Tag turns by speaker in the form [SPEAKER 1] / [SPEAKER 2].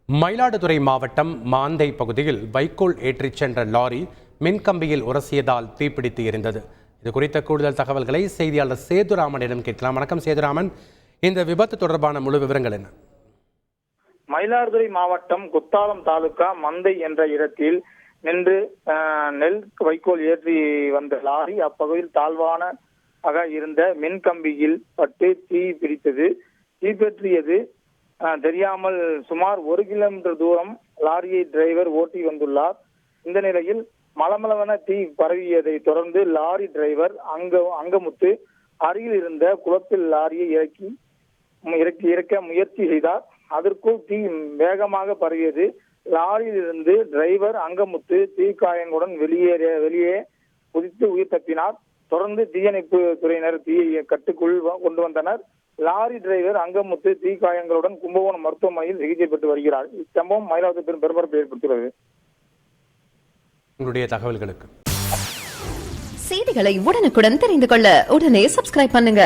[SPEAKER 1] மயிலாடுதுறை மாவட்டம் மாந்தை பகுதியில் வைக்கோல் ஏற்றிச் சென்ற லாரி மின்கம்பியில் உரசியதால் தீப்பிடித்து எரிந்தது. இது குறித்த கூடுதல் தகவல்களை செய்தியாளர் சேதுராமனிடம் கேட்கலாம். வணக்கம் சேதுராமன், இந்த விபத்து தொடர்பான முழு விவரங்கள் என்ன?
[SPEAKER 2] மயிலாடுதுறை மாவட்டம் குத்தாலம் தாலுகா மந்தை என்ற இடத்தில் நின்று நெல் வைக்கோல் ஏற்றி வந்த லாரி அப்பகுதியில் தாழ்வான இருந்த மின்கம்பியில் பட்டு தீ பிடித்தது. தீப்பற்றியது தெரியாமல் சுமார் 1 கிலோமீட்டர் தூரம் லாரியை டிரைவர் ஓட்டி வந்துள்ளார். இந்த நிலையில் மளமளவென தீ பரவியதை தொடர்ந்து லாரி டிரைவர் அங்கமுத்து அருகில் இருந்த குளத்தில் லாரியை இறக்க முயற்சி செய்தார். அதற்குள் தீ வேகமாக பரவியது. லாரியில் இருந்து டிரைவர் அங்கமுத்து தீக்காயங்களுடன் வெளியே குதித்து உயிர் தப்பினார். தொடர்ந்து தீயணைப்பு துறையினர் தீயை கட்டுக்குள் கொண்டு வந்தனர். லாரி டிரைவர் அங்கமுத்து தீக்காயங்களுடன் கும்பகோணம் மருத்துவமனையில் சிகிச்சை பெற்று வருகிறார். இச்சம்பவம் மயிலாடுதுறை பெரும்பரப்பை ஏற்படுத்தியுள்ளது.
[SPEAKER 1] உங்களுடைய தகவல்களுக்கு
[SPEAKER 3] செய்திகளை உடனுக்குடன் தெரிந்து கொள்ள உடனே சப்ஸ்கிரைப் பண்ணுங்க.